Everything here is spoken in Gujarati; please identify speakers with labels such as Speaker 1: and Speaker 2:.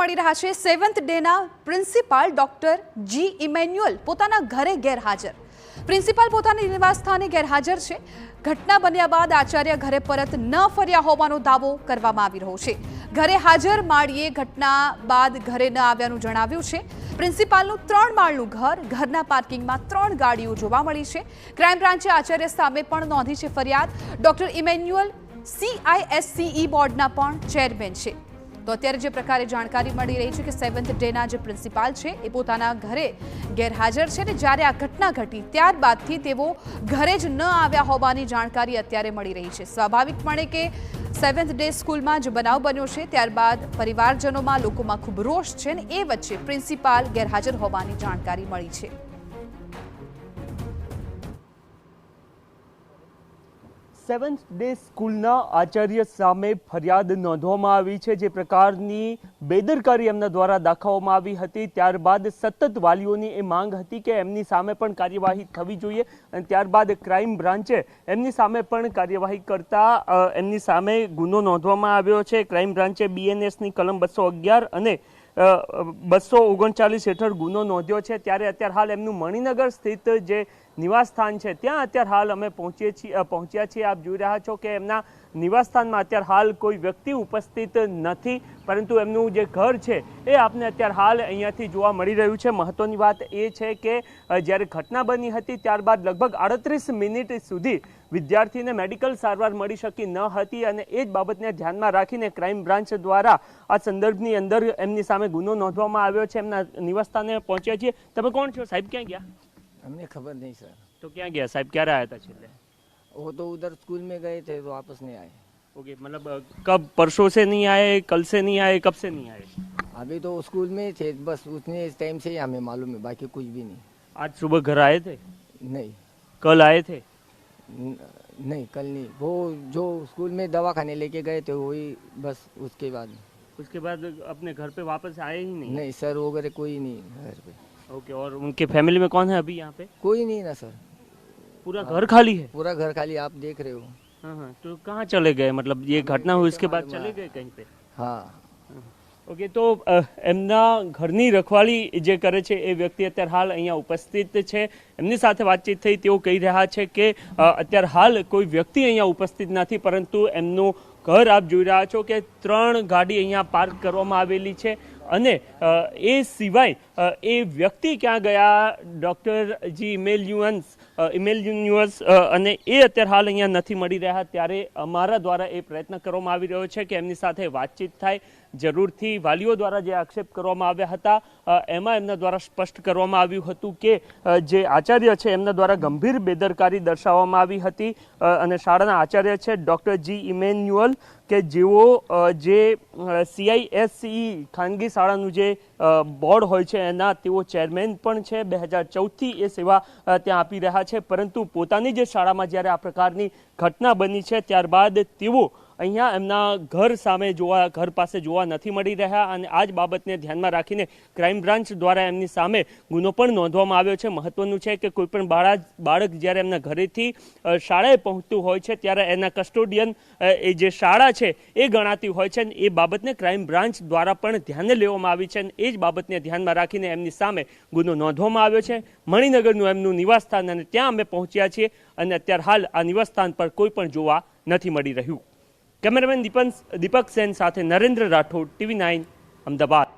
Speaker 1: મળી રહ્યા છે। 7th ડેના પ્રિન્સિપાલ ડોક્ટર જી ઇમેન્યુઅલ પોતાના ઘરે ગેરહાજર। પ્રિન્સિપાલ પોતાની નિવાસસ્થાને ગેરહાજર છે। ઘટના બન્યા બાદ આચાર્ય ઘરે પરત ન ફર્યા હોવાનો દાવો કરવામાં આવી રહ્યો છે। ઘરે હાજર માળીએ ઘટના બાદ ઘરે ન આવ્યાનું જણાવ્યું છે। પ્રિન્સિપાલનું 3 માળનું ઘર, ઘરના પાર્કિંગમાં 3 ગાડીઓ જોવા મળી છે। ક્રાઇમ બ્રાન્ચે આચાર્ય સામે પણ નોંધી છે ફરિયાદ। ડોક્ટર ઇમેન્યુઅલ CISCE બોર્ડના પણ ચેરમેન છે। તો અત્યારે જે પ્રકારે જાણકારી મળી રહી છે કે 7th ડેના જે પ્રિન્સિપાલ છે એ પોતાના ઘરે ગેરહાજર છે ને જ્યારે આ ઘટના ઘટી ત્યારબાદથી તેઓ ઘરે જ ન આવ્યા હોવાની જાણકારી અત્યારે મળી રહી છે। સ્વાભાવિકપણે કે 7th ડે સ્કૂલમાં જે બનાવ બન્યો છે ત્યારબાદ પરિવારજનોમાં લોકોમાં ખૂબ રોષ છે ને એ વચ્ચે પ્રિન્સિપાલ ગેરહાજર હોવાની જાણકારી મળી છે।
Speaker 2: 7th ડે સ્કૂલના આચાર્ય સામે ફરિયાદ નોંધવામાં આવી છે। જે પ્રકારની બેદરકારી એમના દ્વારા દાખવવામાં આવી હતી ત્યારબાદ સતત વાલીઓની એ માંગ હતી કે એમની સામે પણ કાર્યવાહી થવી જોઈએ અને ત્યારબાદ ક્રાઇમ બ્રાન્ચે એમની સામે પણ કાર્યવાહી કરતા એમની સામે ગુનો નોંધવામાં આવ્યો છે। ક્રાઇમ બ્રાન્ચે BNSની કલમ 211 અને 239 હેઠળ ગુનો નોંધ્યો છે। ત્યારે અત્યારે હાલ એમનું મણિનગર સ્થિત જે નિવાસસ્થાન છે ત્યાં અત્યારે હાલ અમે પહોંચ્યા છીએ। આપ જોઈ રહ્યા છો કે એમના નિવાસસ્થાનમાં અત્યારે હાલ કોઈ વ્યક્તિ ઉપસ્થિત નથી, પરંતુ એમનું જે ઘર છે એ આપને અત્યારે હાલ અહીંયાથી જોવા મળી રહ્યું છે। મહત્વની વાત એ છે કે જ્યારે ઘટના બની હતી ત્યારબાદ લગભગ 38 મિનિટ સુધી વિદ્યાર્થીને મેડિકલ સારવાર મળી શકી ન હતી અને એ જ બાબતને ધ્યાનમાં રાખીને ક્રાઇમ બ્રાન્ચ દ્વારા આ સંદર્ભની અંદર એમની સામે ગુનો નોંધવામાં આવ્યો છે। એમના નિવાસસ્થાને પહોંચ્યા છીએ। તમે કોણ છો સાહેબ? ક્યાં ગયા?
Speaker 3: हमने खबर नहीं सर।
Speaker 2: तो क्या गया साहब? क्या आया था छेले?
Speaker 3: वो तो उधर स्कूल में गए थे तो वापस नहीं आए।
Speaker 2: ओके, मतलब कब? परसों से नहीं आए, कल से नहीं आए, कब से नहीं आए?
Speaker 3: अभी तो स्कूल में थे, बस उतने टाइम से ही हमें मालूम है, बाकी कुछ भी नहीं।
Speaker 2: आज सुबह घर आए थे?
Speaker 3: नहीं।
Speaker 2: कल आए थे?
Speaker 3: नहीं, कल नहीं। वो जो स्कूल में दवा खाने लेके गए थे वही, बस उसके बाद
Speaker 2: अपने घर पे वापस आए ही नहीं?
Speaker 3: नहीं सर, वगैरह कोई नहीं घर पे।
Speaker 2: ओके, और उनके फैमिली में कौन है अभी यहाँ पे?
Speaker 3: कोई नहीं ना सर,
Speaker 2: पूरा घर खाली है?
Speaker 3: पूरा घर खाली, आप देख रहे हो।
Speaker 2: हाँ, तो कहाँ चले गए? मतलब ये घटना हुई इसके बाद चले गए कहीं पे?
Speaker 3: हाँ।
Speaker 2: ઓકે, તો એમના ઘરની રખવાળી જે કરે છે એ વ્યક્તિ અત્યારે હાલ અહીંયા ઉપસ્થિત છે। એમની સાથે વાતચીત થઈ, તેઓ કહી રહ્યા છે કે અત્યારે હાલ કોઈ વ્યક્તિ અહીંયા ઉપસ્થિત નથી, પરંતુ એમનું ઘર આપ જોઈ રહ્યા છો કે 3 ગાડી અહીંયા પાર્ક કરવામાં આવેલી છે અને એ સિવાય એ વ્યક્તિ ક્યાં ગયા ડૉક્ટર જી ઇમેન્યુઅલ અને એ અત્યારે હાલ અહીંયા નથી મળી રહ્યા। ત્યારે અમારા દ્વારા એ પ્રયત્ન કરવામાં આવી રહ્યો છે કે એમની સાથે વાતચીત થાય। જરૂરથી વાલીઓ દ્વારા જે આક્ષેપ કરવામાં આવ્યા હતા એમાં એમના દ્વારા સ્પષ્ટ કરવામાં આવ્યું હતું કે જે આચાર્ય છે એમના દ્વારા ગંભીર બેદરકારી દર્શાવવામાં આવી હતી અને શાળાના આચાર્ય છે ડૉક્ટર જી ઇમેન્યુઅલ કે જેઓ જે CISCE ખાનગી શાળાનું જે બોર્ડ હોય છે એના તેઓ ચેરમેન પણ છે। 2014થી એ સેવા ત્યાં આપી રહ્યા છે, પરંતુ પોતાની જે શાળામાં જ્યારે આ પ્રકારની ઘટના બની છે ત્યારબાદ તેઓ અહીંયા એમના ઘર પાસે જોવા નથી મળી રહ્યા અને આ જ બાબતને ધ્યાનમાં રાખીને ક્રાઇમ બ્રાન્ચ દ્વારા એમની સામે ગુનો પણ નોંધવામાં આવ્યો છે। મહત્વનું છે કે કોઈ પણ બાળક જ્યારે એમના ઘરેથી શાળાએ પહોંચતું હોય છે ત્યારે એના કસ્ટોડિયન એ જે શાળા છે એ ગણાતી હોય છે અને એ બાબતને ક્રાઇમ બ્રાન્ચ દ્વારા પણ ધ્યાને લેવામાં આવી છે અને એ જ બાબતને ધ્યાનમાં રાખીને એમની સામે ગુનો નોંધવામાં આવ્યો છે। મણિનગરનું એમનું નિવાસસ્થાન અને ત્યાં અમે પહોંચ્યા છીએ અને અત્યારે હાલ આ નિવાસસ્થાન પર કોઈ પણ જોવા નથી મળી રહ્યું। કેમેરામેન દીપક સેન સાથે નરેન્દ્ર રાઠોડ, TV9 અમદાવાદ।